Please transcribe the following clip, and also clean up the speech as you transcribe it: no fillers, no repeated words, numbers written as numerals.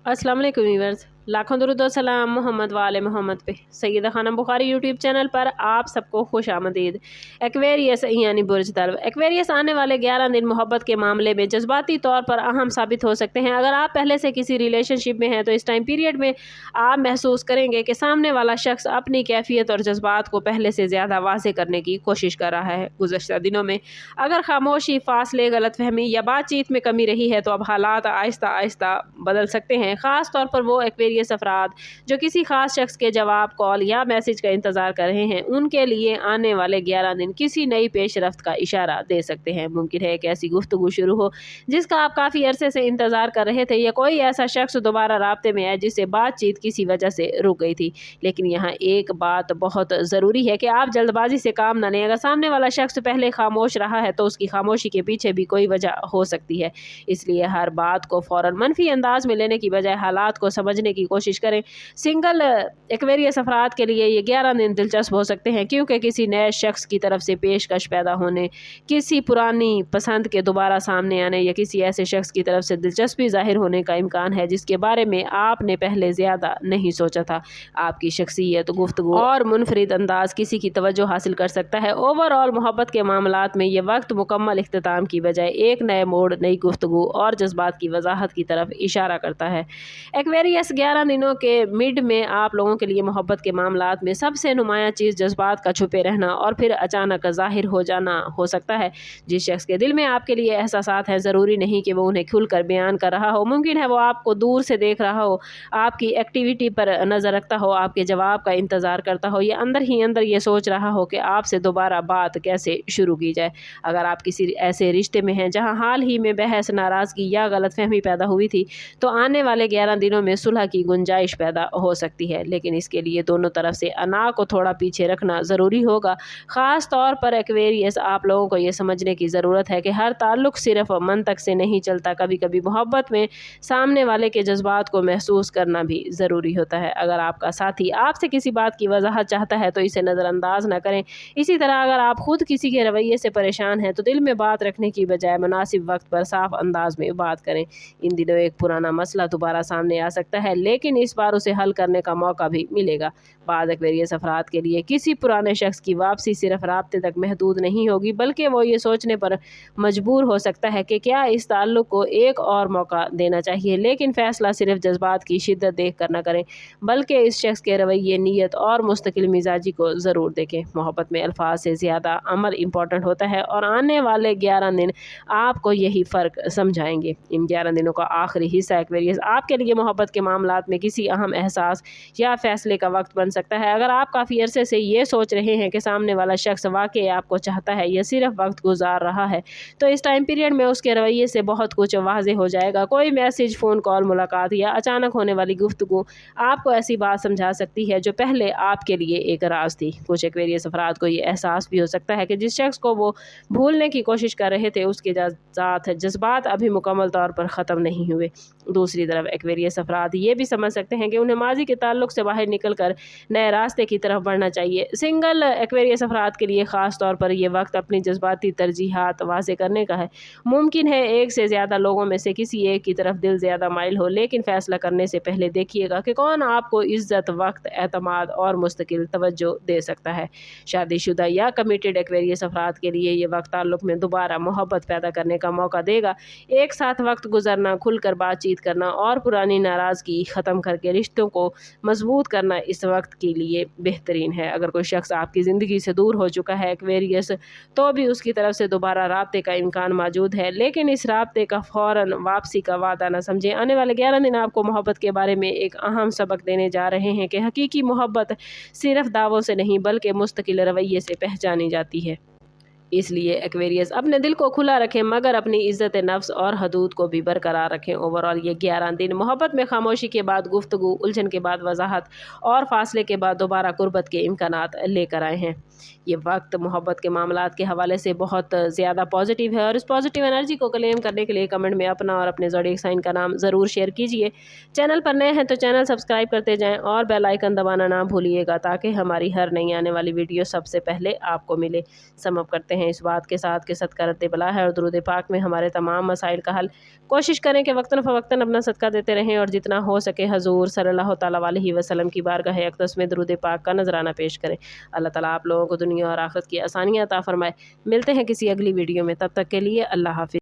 अस्सलाम वालेकुम व्यूअर्स, लाखों दरूद और सलाम मोहम्मद वाले मोहम्मद पे। सैयदा खानम बुखारी यूट्यूब चैनल पर आप सबको खुश आमदीद। एक्वेरियस यानी बुर्ज तल्व। एक्वेरियस आने वाले 11 दिन मोहब्बत के मामले में जज्बाती तौर पर अहम साबित हो सकते हैं। अगर आप पहले से किसी रिलेशनशिप में हैं तो इस टाइम पीरियड में आप महसूस करेंगे कि सामने वाला शख्स अपनी कैफियत और जज्बात को पहले से ज़्यादा वाज़ेह करने की कोशिश कर रहा है। गुज़श्ता दिनों में अगर खामोशी, फासले, गलतफहमी या बातचीत में कमी रही है तो अब हालात आहिस्ता आहिस्ता बदल सकते हैं। ख़ास तौर पर वो एक्वेरियस अफराद जो किसी खास शख्स के जवाब, कॉल या मैसेज का इंतज़ार कर रहे हैं, उनके लिए आने वाले 11 दिन किसी नई पेशरफ्त का इशारा दे सकते हैं। मुमकिन है एक ऐसी गुफ्तगू शुरू हो जिसका आप काफ़ी अरसे से इंतज़ार कर रहे थे, या कोई ऐसा शख्स दोबारा राब्ते में आए जिससे बातचीत किसी वजह से रुक गई थी। लेकिन यहाँ एक बात बहुत ज़रूरी है कि आप जल्दबाजी से काम न लें। अगर सामने वाला शख्स पहले खामोश रहा है तो उसकी खामोशी के पीछे भी कोई वजह हो सकती है। इसलिए हर बात को फ़ौरन मनफी अंदाज में लेने की बजाय हालात को समझने की कोशिश करें। सिंगल एक्वेरियस अफराद के लिए ये 11 दिन दिलचस्प हो सकते हैं, क्योंकि किसी नए शख्स की तरफ से पेशकश पैदा होने, किसी पुरानी पसंद के दोबारा सामने आने या किसी ऐसे शख्स की तरफ से दिलचस्पी जाहिर होने का इम्कान है जिसके बारे में आपने पहले ज़्यादा नहीं सोचा था। आपकी शख्सियत, गुफ्तगू और मुनफरिद अंदाज किसी की तवज्जो हासिल कर सकता है। ओवरऑल मोहब्बत के मामलात में ये वक्त मुकम्मल इख्तिताम की बजाय एक नए मोड़, नई गुफ्तगू और जज्बात की वजाहत की तरफ इशारा करता है। एक्वेरियस 11 दिनों के मिड में आप लोगों के लिए मोहब्बत के मामलात में सबसे नुमायाँ चीज़ जज्बात का छुपे रहना और फिर अचानक ज़ाहिर हो जाना हो सकता है। जिस शख्स के दिल में आपके लिए एहसासात हैं, ज़रूरी नहीं कि वो उन्हें खुलकर बयान कर रहा हो। मुमकिन है वो आपको दूर से देख रहा हो, आपकी एक्टिविटी पर नज़र रखता हो, आपके जवाब का इंतज़ार करता हो, या अंदर ही अंदर ये सोच रहा हो कि आपसे दोबारा बात कैसे शुरू की जाए। अगर आप किसी ऐसे रिश्ते में हैं जहाँ हाल ही में बहस, नाराज़गी या गलतफहमी पैदा हुई थी, तो आने वाले 11 दिनों में सुलह की गुंजाइश पैदा हो सकती है। लेकिन इसके लिए दोनों तरफ से अना को थोड़ा पीछे रखना ज़रूरी होगा। ख़ास तौर पर एक्वेरियस, आप लोगों को ये समझने की ज़रूरत है कि हर ताल्लुक़ सिर्फ मंतक से नहीं चलता। कभी कभी मोहब्बत में सामने वाले के जज्बात को महसूस करना भी ज़रूरी होता है। अगर आपका साथी आपसे किसी बात की वजाहत चाहता है तो इसे नज़रअंदाज न करें। इसी तरह अगर आप खुद किसी के रवैये से परेशान हैं तो दिल में बात रखने की बजाय मुनासिब वक्त पर साफ अंदाज में बात करें। इन दिनों एक पुराना मसला दोबारा सामने आ सकता है, लेकिन इस बार उसे हल करने का मौका भी मिलेगा। बाद एक्वेरियस अफराद के लिए किसी पुराने शख्स की वापसी सिर्फ राब्ते तक महदूद नहीं होगी, बल्कि वो ये सोचने पर मजबूर हो सकता है कि क्या इस ताल्लुक़ को एक और मौका देना चाहिए। लेकिन फ़ैसला सिर्फ जज्बात की शिद्दत देख कर न करें, बल्कि इस शख्स के रवैये, नीयत और मुस्तकिल मिजाजी को ज़रूर देखें। मोहब्बत में अल्फाज से ज़्यादा अमल इम्पॉर्टेंट होता है और आने वाले 11 दिन आपको यही फ़र्क समझाएंगे। इन 11 दिनों का आखिरी हिस्सा एक्वेरियस आपके लिए मोहब्बत के मामलात में किसी अहम एहसास या फ़ैसले का वक्त बन सकता है। अगर आप काफ़ी अरसे से ये सोच रहे हैं कि सामने वाला शख्स वाकई आपको चाहता है या सिर्फ वक्त गुजार रहा है, तो इस टाइम पीरियड में उसके रवैये से बहुत कुछ वाज़ेह हो जाएगा। कोई मैसेज, फ़ोन कॉल, मुलाकात या अचानक होने वाली गुफ्तगू आपको ऐसी बात समझा सकती है जो पहले आपके लिए एक राज थी। कुछ एक्वेरियस अफराद को ये एहसास भी हो सकता है कि जिस शख्स को वो भूलने की कोशिश कर रहे थे उसके साथ जज्बात अभी मुकम्मल तौर पर ख़त्म नहीं हुए। दूसरी तरफ एक्वेरियस अफराद ये भी समझ सकते हैं कि उन्हें माजी के ताल्लुक़ से बाहर निकलकर नए रास्ते की तरफ बढ़ना चाहिए। सिंगल एक्वेरियस अफराद के लिए ख़ास तौर पर यह वक्त अपनी जज्बाती तरजीहात वाज़ेह करने का है। मुमकिन है एक से ज़्यादा लोगों में से किसी एक की तरफ दिल ज़्यादा माइल हो, लेकिन फ़ैसला करने से पहले देखिएगा कि कौन आपको इज़्ज़त, वक्त, एतमाद और मुस्तकिल तवज्जो दे सकता है। शादीशुदा या कमिटेड एक्वेरियस अफराद के लिए ये वक्त ताल्लुक़ में दोबारा मोहब्बत पैदा करने का मौका देगा। एक साथ वक्त गुजरना, खुलकर बातचीत करना और पुरानी नाराज़गी ख़त्म करके रिश्तों को मजबूत करना इस वक्त के लिए बेहतरीन है। अगर कोई शख्स आपकी ज़िंदगी से दूर हो चुका है एक्वेरियस, तो भी उसकी तरफ से दोबारा राब्ते का इम्कान मौजूद है, लेकिन इस राब्ते का फ़ौरन वापसी का वादा न समझें। आने वाले 11 दिन आपको मोहब्बत के बारे में एक अहम सबक देने जा रहे हैं कि हकीकी मोहब्बत सिर्फ दावों से नहीं बल्कि मुस्तकिल रवैये से पहचानी जाती है। इसलिए एक्वेरियस अपने दिल को खुला रखें, मगर अपनी इज़्ज़त नफ्स और हदूद को भी बरकरार रखें। ओवरऑल ये 11 दिन मोहब्बत में खामोशी के बाद गुफ्तगू, उलझन के बाद वजाहत और फासले के बाद दोबारा कुर्बत के इम्कानात लेकर आए हैं। ये वक्त मोहब्बत के मामलात के हवाले से बहुत ज़्यादा पॉजिटिव है, और इस पॉजिटिव एनर्जी को क्लेम करने के लिए कमेंट में अपना और अपने ज़ोडिएक साइन का नाम ज़रूर शेयर कीजिए। चैनल पर नए हैं तो चैनल सब्सक्राइब करते जाएँ और बेल आइकन दबाना ना भूलिएगा, ताकि हमारी हर नई आने वाली वीडियो सबसे पहले आपको मिले। सम अप करते हैं ہیں اس بات کے ساتھ کہ صدقہ رد بلا ہے اور درود پاک میں ہمارے تمام مسائل کا حل۔ کوشش کریں کہ وقتاً فوقتاً اپنا صدقہ دیتے رہیں اور جتنا ہو سکے حضور صلی اللہ تعالیٰ علیہ وسلم کی بارگاہ اقدس میں درود پاک کا نذرانہ پیش کریں۔ اللہ تعالیٰ آپ لوگوں کو دنیا اور آخرت کی آسانیاں عطا فرمائے۔ ملتے ہیں کسی اگلی ویڈیو میں، تب تک کے لیے اللہ حافظ۔